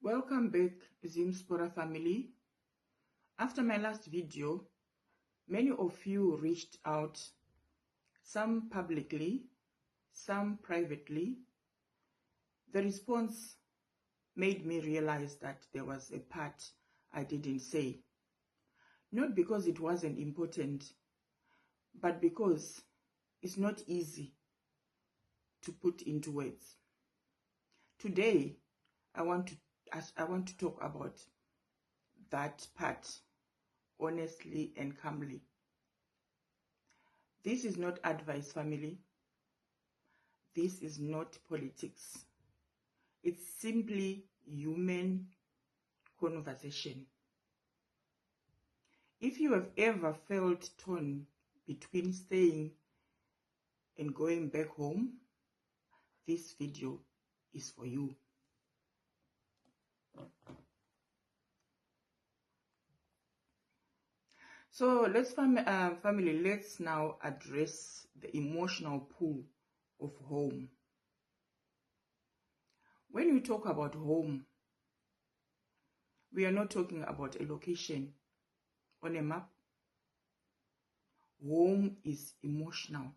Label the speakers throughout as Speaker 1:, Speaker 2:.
Speaker 1: Welcome back, Diaspora family. After my last video, many of you reached out, some publicly, some privately. The response made me realize that there was a part I didn't say. Not because it wasn't important, but because it's not easy to put into words. Today, I want to talk about that part honestly and calmly. This is not advice, family. This is not politics. It's simply human conversation. If you have ever felt torn between staying and going back home, this video is for you. So family, let's now address the emotional pull of home. When we talk about home, we are not talking about a location on a map. Home is emotional.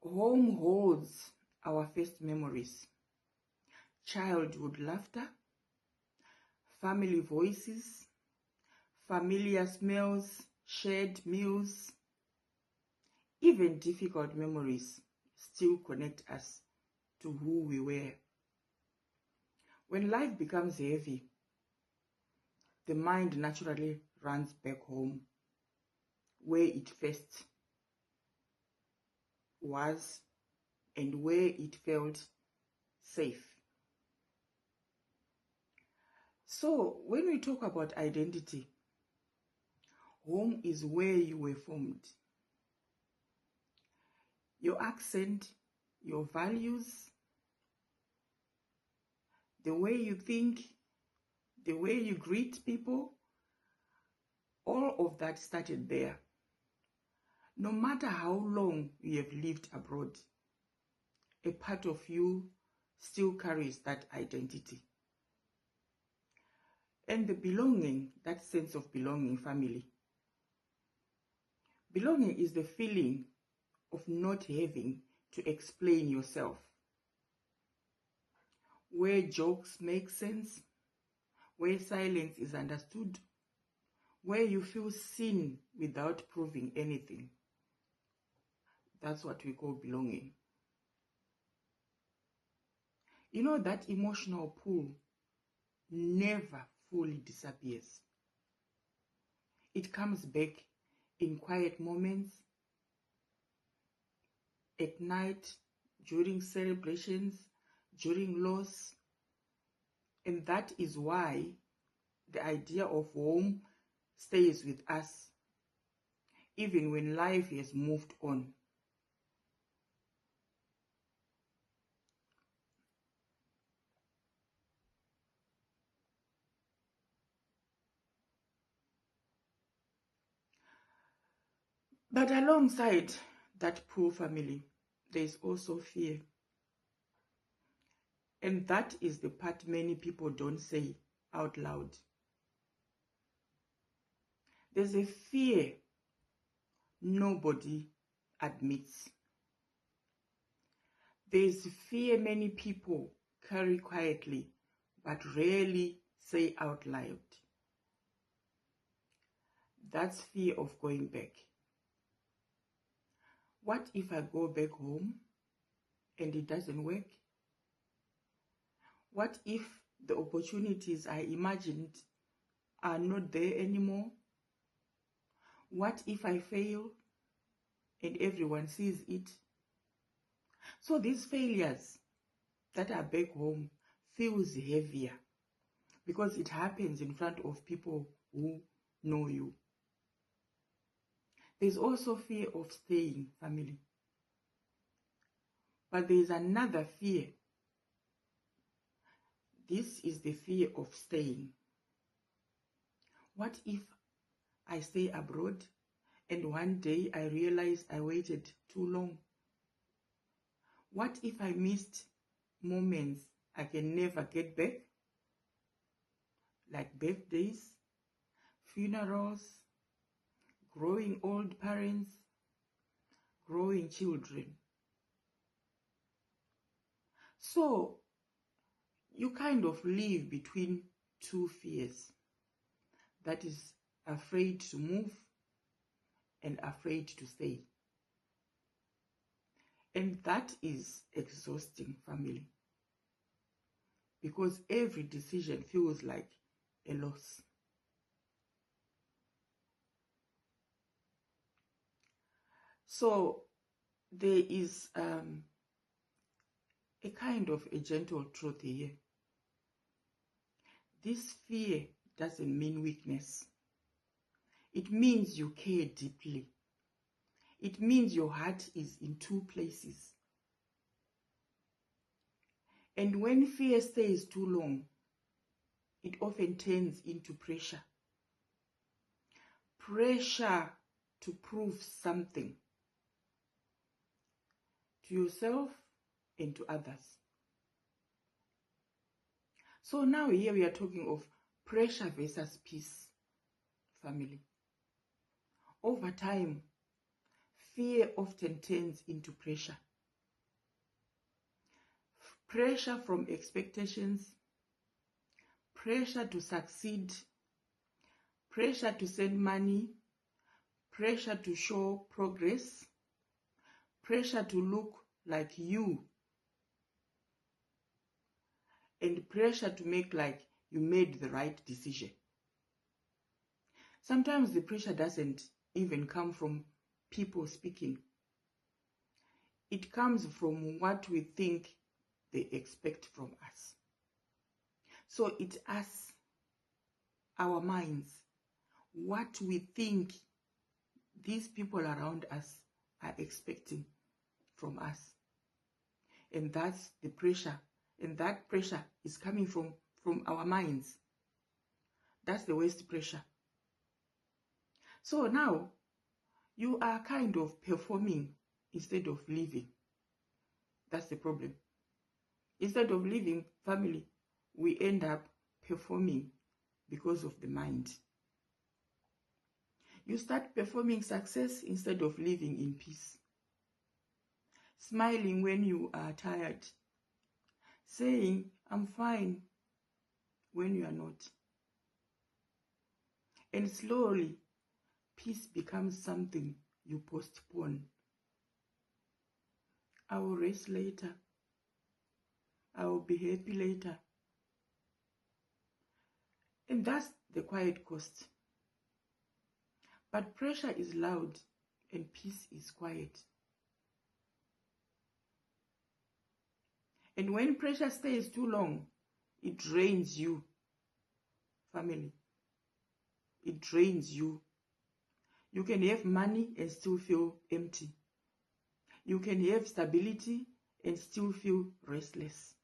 Speaker 1: Home holds our first memories, childhood laughter, family voices, familiar smells, shared meals, even difficult memories still connect us to who we were. When life becomes heavy, the mind naturally runs back home, where it first was and where it felt safe. So when we talk about identity, home is where you were formed. Your accent, your values, the way you think, the way you greet people, all of that started there. No matter how long you have lived abroad, a part of you still carries that identity. And the belonging, that sense of belonging, family. Belonging is the feeling of not having to explain yourself, where jokes make sense, where silence is understood, where you feel seen without proving anything. That's what we call belonging. You know, that emotional pull never fully disappears. It comes back in quiet moments, at night, during celebrations, during loss. And that is why the idea of home stays with us, even when life has moved on. But alongside that poor family, there is also fear. And that is the part many people don't say out loud. There's a fear nobody admits. There's fear many people carry quietly, but rarely say out loud. That's fear of going back. What if I go back home and it doesn't work? What if the opportunities I imagined are not there anymore? What if I fail and everyone sees it? So these failures that are back home feels heavier because it happens in front of people who know you. There's also fear of staying, family. But there's another fear. This is the fear of staying. What if I stay abroad and one day I realize I waited too long? What if I missed moments I can never get back, like birthdays, funerals, growing old parents, growing children. So you kind of live between two fears. That is afraid to move and afraid to stay. And that is exhausting, family, because every decision feels like a loss. So there is a kind of a gentle truth here. This fear doesn't mean weakness. It means you care deeply. It means your heart is in two places. And when fear stays too long, it often turns into pressure. Pressure to prove something to yourself and to others. So now here we are talking of pressure versus peace, family. Over time, fear often turns into pressure. Pressure from expectations, pressure to succeed, pressure to send money, pressure to show progress, pressure to look like you, and pressure to make like you made the right decision. Sometimes the pressure doesn't even come from people speaking. It comes from what we think they expect from us. So it's us, our minds, what we think these people around us are expecting from us. And that's the pressure. And that pressure is coming from our minds. That's the waste pressure. So now you are kind of performing instead of living. That's the problem. Instead of living, family, we end up performing because of the mind. You start performing success instead of living in peace. Smiling when you are tired. Saying, I'm fine, when you are not. And slowly, peace becomes something you postpone. I will rest later. I will be happy later. And that's the quiet cost. But pressure is loud and peace is quiet. And when pressure stays too long, it drains you, family. It drains you. You can have money and still feel empty. You can have stability and still feel restless.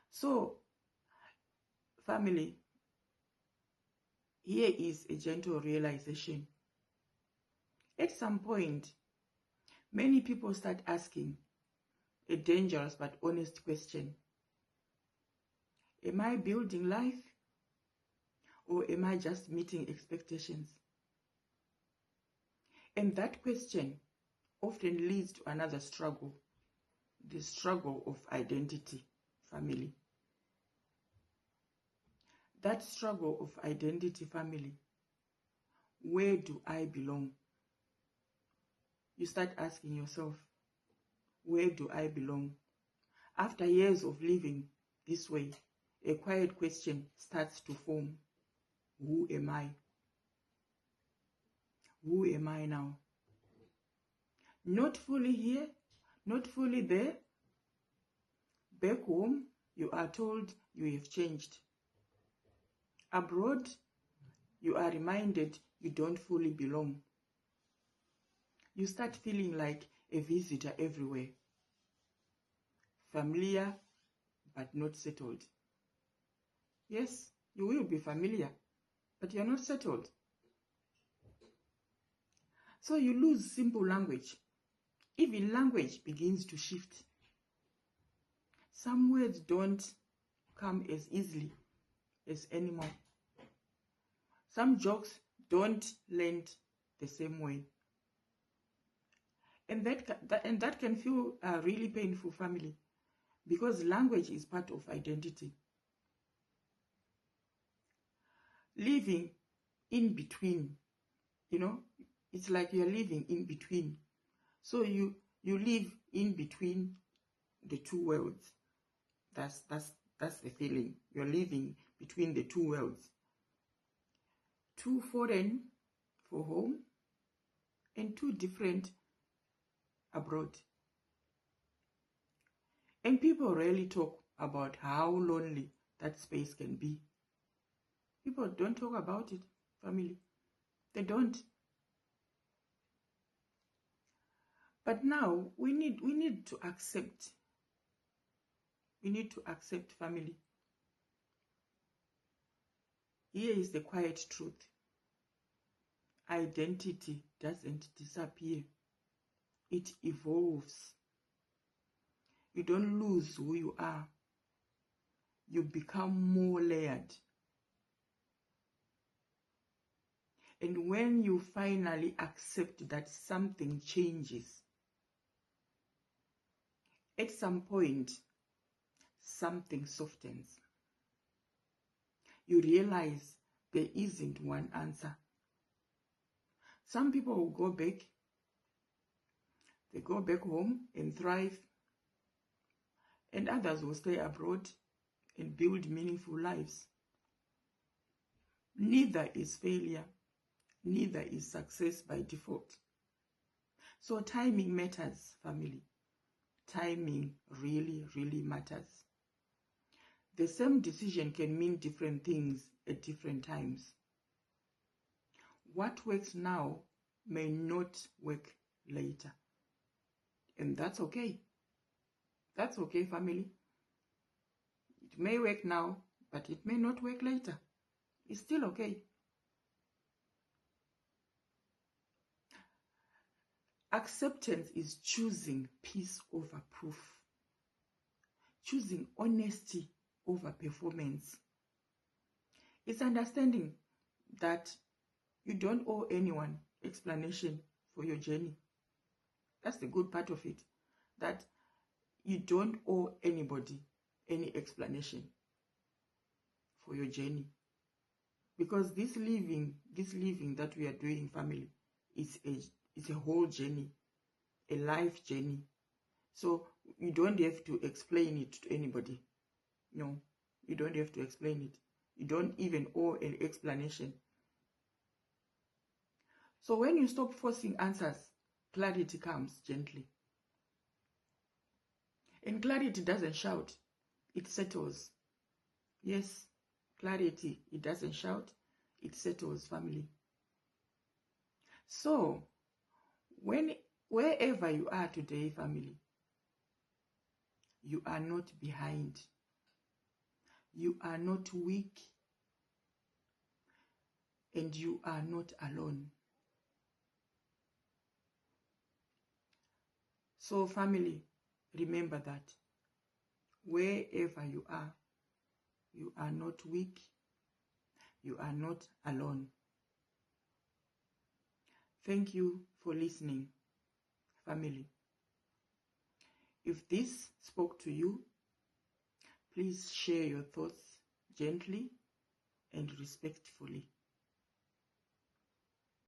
Speaker 1: So, family, here is a gentle realization. At some point, many people start asking a dangerous but honest question. Am I building life? Or am I just meeting expectations? And that question often leads to another struggle, the struggle of identity, family. That struggle of identity, family. Where do I belong? You start asking yourself, where do I belong? After years of living this way, a quiet question starts to form. Who am I? Who am I now? Not fully here, not fully there. Back home, you are told you have changed. Abroad, you are reminded you don't fully belong. You start feeling like a visitor everywhere. Familiar, but not settled. Yes, you will be familiar, but you're not settled. So you lose simple language. Even language begins to shift. Some words don't come as easily as anymore. Some jokes don't land the same way. And that can feel really painful, family, because language is part of identity. Living in between, it's like you're living in between. So you live in between the two worlds. That's the feeling. You're living between the two worlds. Too foreign for home and too different abroad. And people rarely talk about how lonely that space can be. People don't talk about it, family. They don't. But now we need to accept. We need to accept, family. Here is the quiet truth. Identity doesn't disappear. It evolves. You don't lose who you are. You become more layered. And when you finally accept that something changes, at some point, something softens. You realize there isn't one answer. Some people will go back. They go back home and thrive. And others will stay abroad and build meaningful lives. Neither is failure. Neither is success by default. So timing matters, family. Timing really, really matters. The same decision can mean different things at different times. What works now may not work later. And that's okay. That's okay, family. It may work now, but it may not work later. It's still okay. Acceptance is choosing peace over proof. Choosing honesty over performance. It's understanding that you don't owe anyone explanation for your journey. That's the good part of it. That you don't owe anybody any explanation for your journey. Because this living that we are doing, family, is a whole journey, a life journey. So you don't have to explain it to anybody. No, you don't have to explain it. You don't even owe an explanation. So when you stop forcing answers, clarity comes gently. And clarity doesn't shout, it settles. Yes, clarity, it doesn't shout, it settles, family. So, wherever you are today, family, you are not behind. You are not weak. And you are not alone. So, family, remember that wherever you are not weak. You are not alone. Thank you for listening, family. If this spoke to you, please share your thoughts gently and respectfully.